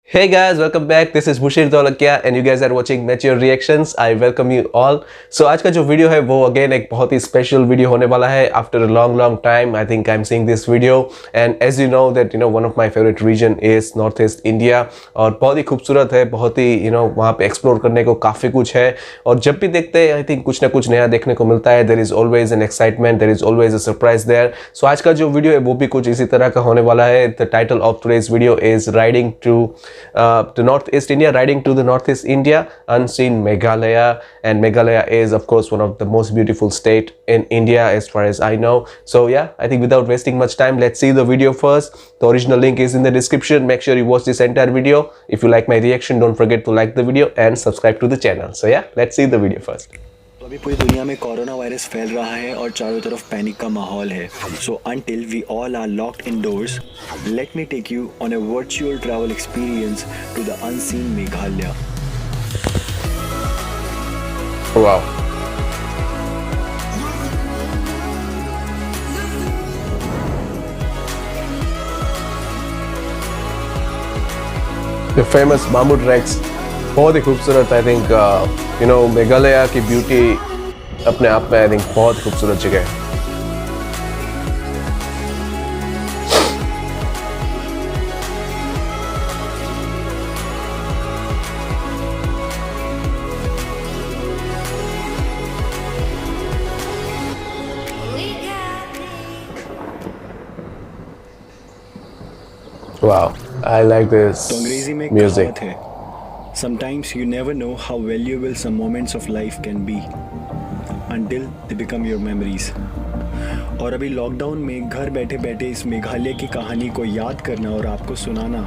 Hey guys, welcome back. This is Mushir Dolakia and you guys are watching Mature Reactions. I welcome you all. So आज का जो video है वो again एक बहुत ही special video होने वाला है. After a long time, I think I'm seeing this video. And as you know that one of my favorite region is Northeast India. और बहुत ही खूबसूरत है, बहुत ही वहाँ पे एक्सप्लोर करने को काफ़ी कुछ है. और जब भी देखते हैं I think कुछ ना कुछ नया देखने को मिलता है. There is always an excitement, there is always a surprise there. So आज का जो वीडियो है वो भी कुछ इसी तरह का होने वाला है. The title of today's video is Riding to Northeast India, riding to the Northeast India, unseen Meghalaya, and Meghalaya is of course one of the most beautiful state in India as far as I know. So yeah, I think without wasting much time, let's see the video first. The original link is in the description. Make sure you watch this entire video. If you like my reaction, don't forget to like the video and subscribe to the channel. So yeah, let's see the video first. तो अभी पूरी दुनिया में corona virus फैल रहा है और चारों तरफ पैनिक का माहौल है. So until we all are locked indoors, let me take you on a virtual travel experience to the unseen Meghalaya. Wow. The famous bamboo tracks, बहुत ही खूबसूरत. आई थिंक मेघालय की ब्यूटी अपने आप में आई थिंक बहुत खूबसूरत जगह है. Wow, I like this तो अंग्रेजी में music. कहावत है, sometimes you never know how valuable some moments of life can be until they become your memories. और अभी लॉकडाउन में घर बैठे बैठे इस मेघालय की कहानी को याद करना और आपको सुनाना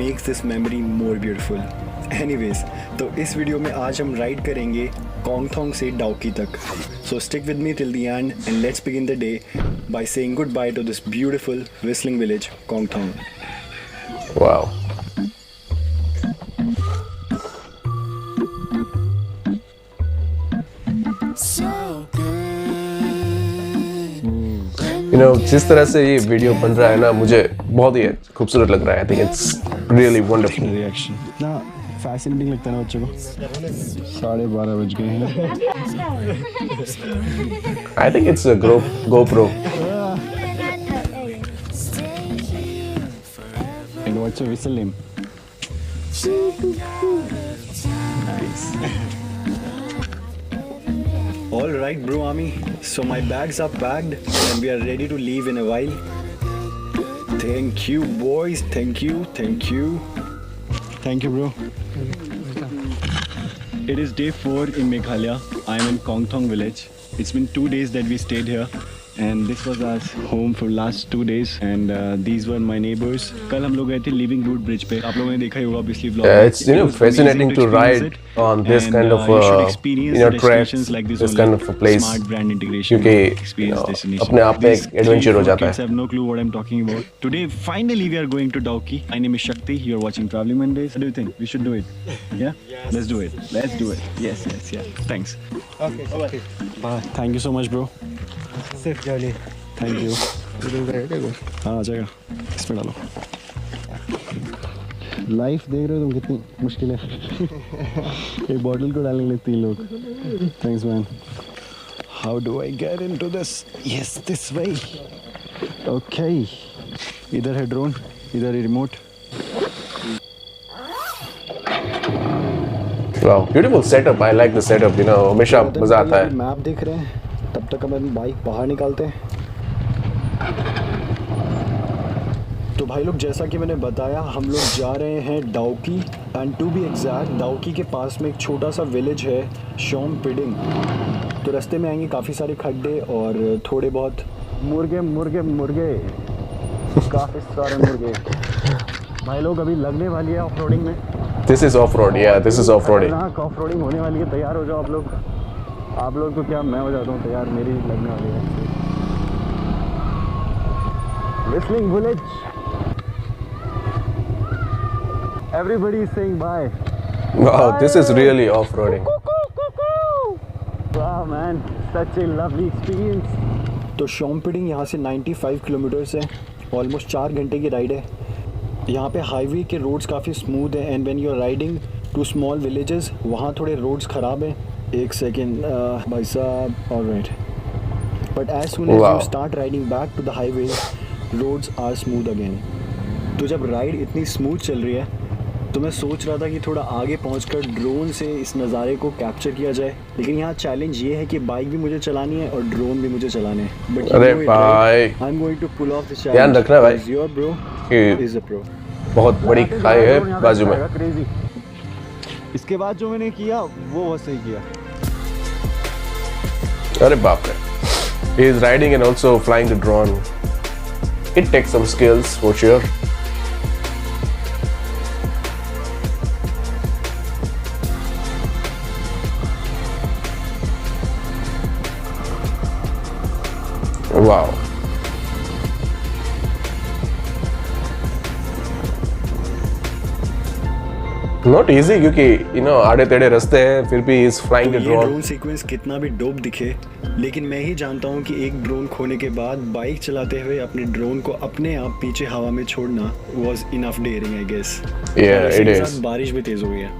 makes this memory more beautiful. Anyways, तो इस वीडियो में आज हम राइड करेंगे कोंगथोंग से डाउकी तक. So stick with me till the end and let's begin the day by saying goodbye to this beautiful whistling village, Koengthong. Wow. जिस तरह से ये वीडियो बन रहा है ना, मुझे बहुत ही खूबसूरत लग रहा है. आई think it's really wonderful. Reaction ना फैसिनेटिंग लगता है ना बच्चों को. 12:30 बज गए हैं. आई think it's a GoPro. And what's your whistle name? Nice. All right, bro Ami. So my bags are packed and we are ready to leave in a while. Thank you, boys. Thank you. Thank you. Thank you, bro. It is day 4 in Meghalaya. I am in Koengthong village. It's been 2 days that we stayed here. And this was our home for last 2 days. And these were my neighbors. कल हम लोग गए थे living root bridge पे. आप लोगों ने देखा ही होगा obviously vlog. It's fascinating to ride on this kind of tracks, this kind of a place. Smart brand integration. क्योंकि अपने आप में एक एडवेंचर हो जाता है. I have no clue what I'm talking about. Today finally we are going to Dauki. My name is Shakti. You're watching Traveling Mondays. What do you think? We should do it. Yeah? Yes. Let's do it. Let's do it. Yes. Thanks. Okay. Bye. Thank you so much, bro. Safe journey. Thank you. हाँ आ जाएगा. इसमें डालो. Life देख रहे हो तुम कितनी मुश्किल है. एक बॉटल को डालने के लिए 3 लोग. Thanks man. How do I get into this? Yes this way. Okay. इधर है ड्रोन, इधर है remote. Wow, beautiful setup. I like the setup. हमेशा मजा आता है. मैप देख रहे हैं. तब तक हम बाइक बाहर निकालते हैं. तो भाई लोग जैसा कि मैंने बताया हम लोग जा रहे हैं Dawki. And to be exact Dawki के पास में एक छोटा सा विलेज है शोम पिडिंग. तो रास्ते में आएंगे काफ़ी सारे खड्डे और थोड़े बहुत मुर्गे काफ़ी सारे मुर्गे. भाई लोग अभी लगने वाली है ऑफ रोडिंग में. This is off-road. Yeah, this is off-roading. Off roading होने वाली है. तैयार हो जाओ आप लोग. आप लोग तो क्या, मैं हो जाता हूँ तैयार. मेरी लगने वाली है. Whistling village. Everybody is saying bye. Wow, this is really off-roading. Wow. man, such a lovely experience. तो शॉम्पेडिंग यहाँ से 95 किलोमीटर्स है, ऑलमोस्ट 4 घंटे की राइड है। यहाँ पे हाईवे के रोड्स काफ़ी स्मूथ हैं and when you are riding to small villages वहाँ थोड़े रोड्स ख़राब हैं। एक सेकेंड भाई साहब, alright, but as soon as you start riding back to the highway roads are smooth again. तो जब राइड इतनी स्मूथ चल रही है तो मैं सोच रहा था कि थोड़ा आगे पहुंचकर ड्रोन से इस नज़ारे को कैप्चर किया जाए, लेकिन यहाँ चैलेंज ये है कि बाइक भी मुझे चलानी है और ड्रोन भी मुझे चलाने हैं। बट अरे भाई, I am going to pull off this challenge. ध्यान रखना भाई, योर ब्रो कि इज अ प्रो। बहुत बड़ी खाई है बाजू में। क्रेजी। इसके बाद जो मैंने किया वो बहुत सही किया। अरे बाप रे, he is riding and also flying the drone. It takes some skills for sure. Wow. Not easy क्योंकि आड़े टेढ़े रास्ते हैं, फिर भी is flying the ये drone. ड्रोन सीक्वेंस कितना भी डोप दिखे, लेकिन मैं ही जानता हूँ कि एक ड्रोन खोने के बाद बाइक चलाते हुए अपने ड्रोन को अपने आप पीछे हवा में छोड़ना was enough daring, I guess. Yeah, it is. बारिश भी तेज हो गई है।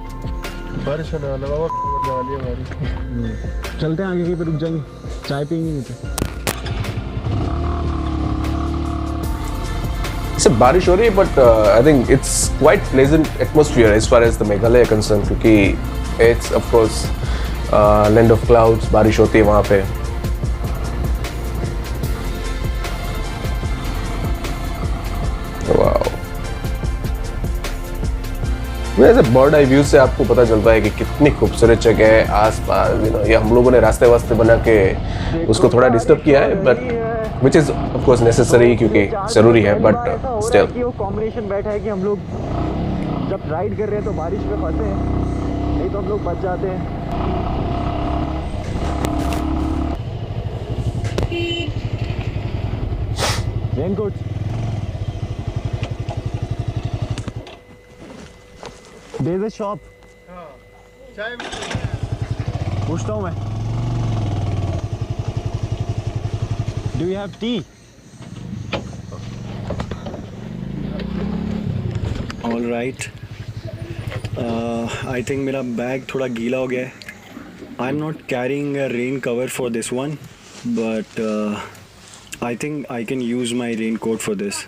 बारिश होने वाला बाबा, होने वाली है बारिश। चलते हैं आगे कहीं पे रुक जाएंगे, चाय पियेंगे नहीं तो। इससे बारिश हो रही है but I think it's quite pleasant atmosphere as far as the Meghalaya concerned, क्योंकि it's of course land of clouds, बारिश होती है वहाँ पे। वाओ, वैसे बर्ड आई व्यू से आपको पता चलता है कि कितनी खूबसूरत जगह है आसपास। ये हम लोगों ने रास्ते वास्ते बना के उसको थोड़ा डिस्टर्ब किया है, but which is of course necessary क्योंकि ज़रूरी है, but still. वो कॉम्बिनेशन बैठा है कि हम लोग जब राइड कर रहे हैं तो बारिश में फंसे हैं, नहीं तो हम लोग बच जाते हैं। Raincoat there is a shop, पूछता हूँ मैं, Do you have tea? All right. I think मेरा बैग थोड़ा गीला हो गया है। I'm not carrying a rain cover for this one, but I think I can use my raincoat for this.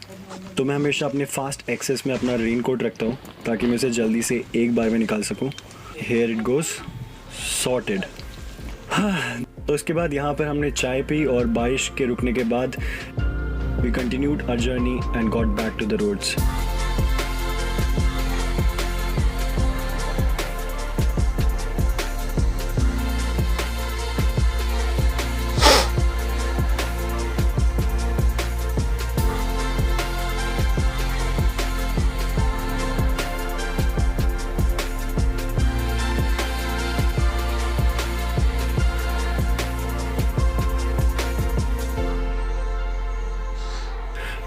तो मैं हमेशा अपने फास्ट एक्सेस में अपना रेनकोट रखता हूँ ताकि मैं इसे जल्दी से एक बार में निकाल सकूँ। Here it goes, sorted. तो इसके बाद यहाँ पर हमने चाय पी और बारिश के रुकने के बाद we continued our journey and got back to the roads.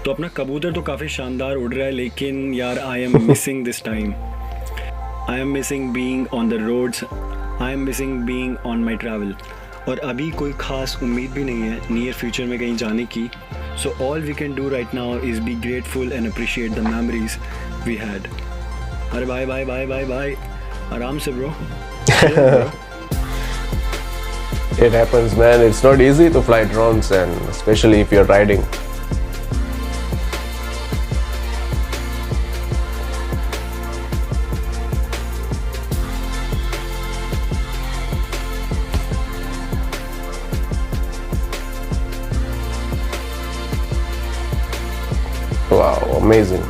तो अपना कबूतर तो काफ़ी शानदार उड़ रहा है, लेकिन यार I am missing this time. I am missing being on the roads, I am missing being on my travel. और अभी कोई ख़ास उम्मीद भी नहीं है नियर फ्यूचर में कहीं जाने की। So all we can do right now is be grateful and appreciate the memories we had. अरे bye bye bye bye bye, आराम से bro. It happens, man. It's not easy to fly drones, and especially if you're riding. Wow, amazing.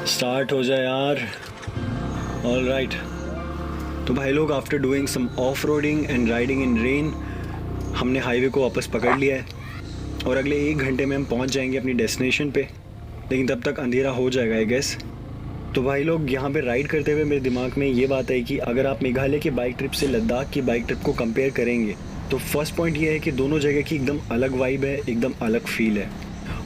Start हो जाए यार। All right, तो भाई लोग after doing some of roading and riding in rain हमने highway को वापस पकड़ लिया है और अगले 1 घंटे में हम पहुंच जाएंगे अपनी डेस्टिनेशन पे, लेकिन तब तक अंधेरा हो जाएगा आई गेस। तो भाई लोग यहाँ पे राइड करते हुए मेरे दिमाग में ये बात है कि अगर आप मेघालय की बाइक ट्रिप से लद्दाख की बाइक ट्रिप को कंपेयर करेंगे तो फर्स्ट पॉइंट ये है कि दोनों जगह की एकदम अलग वाइब है, एकदम अलग फील है।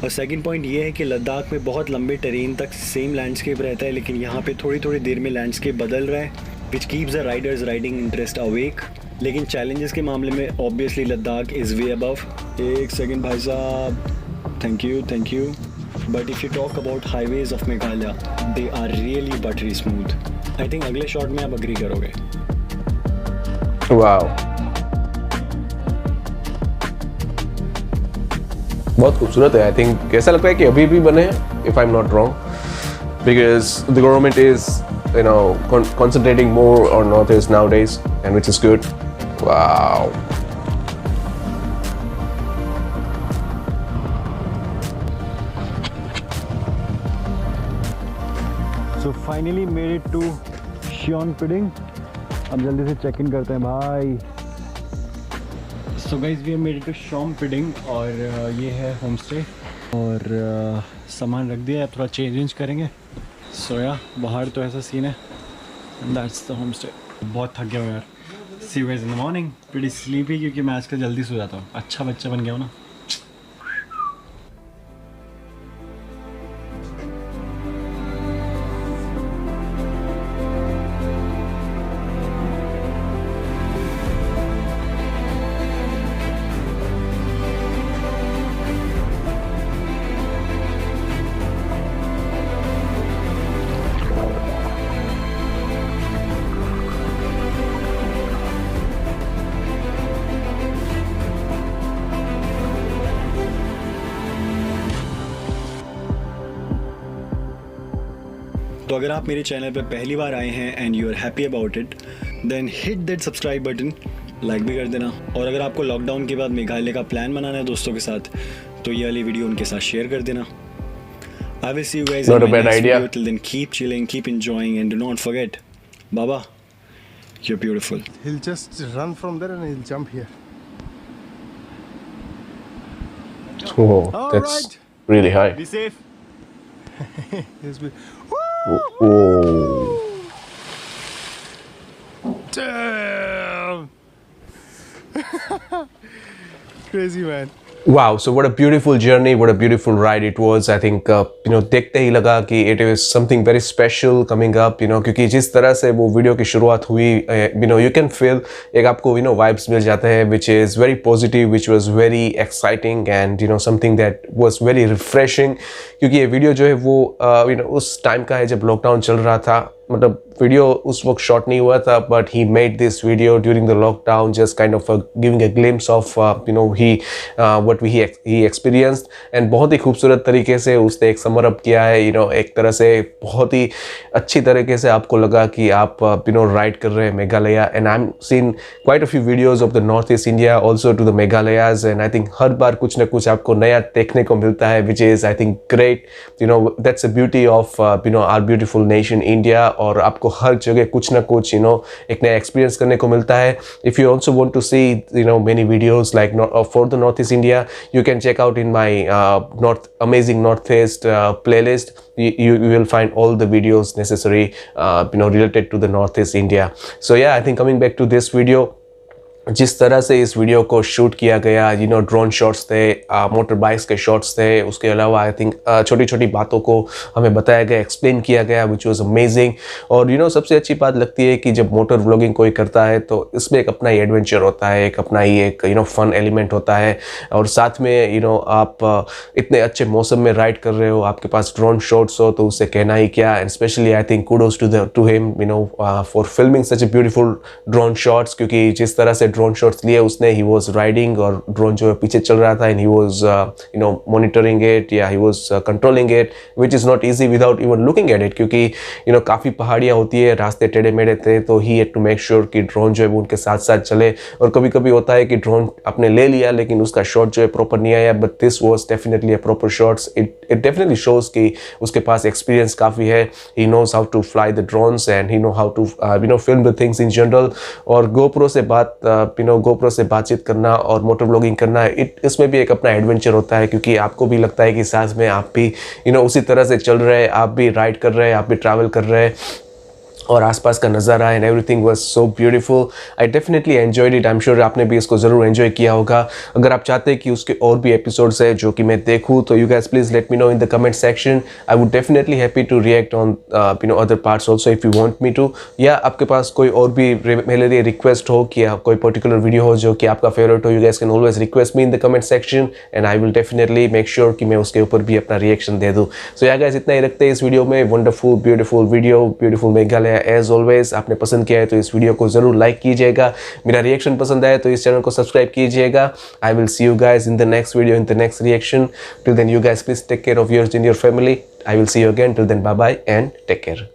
और सेकंड पॉइंट ये है कि लद्दाख में बहुत लंबे टेरेन तक सेम लैंडस्केप रहता है, लेकिन यहाँ पे थोड़ी थोड़ी देर में लैंडस्केप बदल रहा है, which keeps the riders riding interest awake. लेकिन चैलेंजेस के मामले में obviously Ladakh is way above. एक सेकेंड भाई साहब, thank you. But if you talk about highways of Meghalaya, they are really buttery smooth. I think अगले शॉट में आप अग्री करोगे। वाओ, बहुत खूबसूरत है। आई थिंक ऐसा लगता है कि अभी भी बने हैं, if I am not wrong, because the government is concentrating more on Northeast nowadays, and which is good. Wow. So finally made it to Shion Piding. अब जल्दी से चेक इन करते हैं भाई। So guys, we have made it to Shion Piding और ये है home stay और सामान रख दिया है, अब थोड़ा चेंज करेंगे। सोया बाहर तो ऐसा सीन है। That's the home stay. बहुत थक गया हूँ यार। See you guys in the morning. Pretty sleepy क्योंकि मैं आजकल जल्दी सो जाता हूँ। अच्छा बच्चा बन गया हूँ ना। तो अगर आप मेरे चैनल पर पहली बार आए हैं and you are happy about it, then hit that subscribe button, like भी कर देना। और अगर आपको लॉकडाउन के बाद मेघालय का प्लान बनाना है दोस्तों के साथ, तो ये वाली वीडियो उनके साथ शेयर कर देना। I will see you guys in my next video. Till then, keep chilling, keep enjoying, and do not forget, Baba, you're beautiful. He'll just run from there and he'll jump here. Oh, All that's right. really high. Be safe. He's be- Oh. Damn! Crazy man. Wow, so what a beautiful journey, what a beautiful ride it was. I think देखते ही लगा कि it is something very special coming up, क्योंकि जिस तरह से वो video की शुरुआत हुई, you can feel एक आपको vibes मिल जाते हैं, which is very positive, which was very exciting and something that was very refreshing, क्योंकि ये वीडियो जो है वो उस टाइम का है जब लॉकडाउन चल रहा था। मतलब वीडियो उस वक्त शॉट नहीं हुआ था, but he made this video during the lockdown, just kind of giving a glimpse of what he experienced, and बहुत ही खूबसूरत तरीके से उसने एक समर अप किया है। एक तरह से बहुत ही अच्छी तरीके से आपको लगा कि आप राइड कर रहे हैं Meghalaya, and I am seen quite a few videos of the north east India also to the Meghalayas, and I think हर बार कुछ ना कुछ आपको नया देखने को मिलता है, which is I think great. That's a beauty of our beautiful nation India, और आपको हर जगह कुछ ना कुछ एक नया एक्सपीरियंस करने को मिलता है। If you also want to see many videos like for the north east India, you can check out in my amazing northeast playlist. You will find all the videos necessary related to the northeast India. So yeah, I think coming back to this video, जिस तरह से इस video को shoot किया गया, drone shots थे, motor bikes के shots थे, उसके अलावा आई थिंक छोटी छोटी बातों को हमें बताया गया, एक्सप्लेन किया गया, विच वॉज अमेजिंग। और सबसे अच्छी बात लगती है कि जब मोटर व्लॉगिंग कोई करता है तो इसमें एक अपना ही एडवेंचर होता है, एक अपना ही एक फन एलिमेंट होता है, और साथ में आप इतने अच्छे मौसम में राइड कर रहे हो, आपके पास ड्रोन शॉट्स हो तो उससे कहना ही क्या। And specially I think kudos to him for filming such a beautiful drone shots, क्योंकि जिस तरह से ड्रोन शॉट्स लिए उसने, ही वाज राइडिंग और ड्रोन जो है पीछे चल रहा था, and he was monitoring it, या he was controlling it, which is not easy without even looking at it, क्योंकि काफ़ी पहाड़ियाँ होती है, रास्ते टेढ़े मेढ़े थे, तो he had to make sure कि ड्रोन जो है वो उनके साथ साथ चले। और कभी कभी होता है कि ड्रोन आपने ले लिया लेकिन उसका शॉट जो है प्रॉपर नहीं आया, but this was definitely a proper shots. It definitely shows कि उसके पास एक्सपीरियंस काफ़ी है, he knows how to fly the drones and he know how to film the things in general. और गोप्रो से बातचीत करना और मोटर व्लॉगिंग करना, इसमें भी एक अपना एडवेंचर होता है, क्योंकि आपको भी लगता है कि साथ में आप भी उसी तरह से चल रहे हैं, आप भी राइड कर रहे हैं, आप भी ट्रैवल कर रहे हैं। और आसपास का नज़ारा and everything was so beautiful. I definitely enjoyed it. I am sure आपने भी इसको ज़रूर एंजॉय किया होगा। अगर आप चाहते हैं कि उसके और भी एपिसोड्स है जो कि मैं देखूँ, तो you guys please let me know in the comment section. I would definitely happy to react on other parts also if you want me to. या आपके पास कोई और भी मेरे लिए रिक्वेस्ट हो कि कोई पर्टिकुलर वीडियो हो जो कि आपका फेवरेट हो, you guys can always request me in the comment section and I will definitely make sure कि मैं उसके ऊपर भी अपना रिएक्शन दे दूँ। सो या गाइस इतना ही रखते हैं इस वीडियो में। Wonderful beautiful video, beautiful Meghalaya as always. आपने पसंद किया है तो इस वीडियो को ज़रूर लाइक कीजिएगा। मेरा रिएक्शन पसंद आया तो इस चैनल को सब्सक्राइब कीजिएगा। I will see you guys in the next video, in the next reaction. Till then you guys please take care of yours and your family. I will see you again. Till then, bye bye and take care.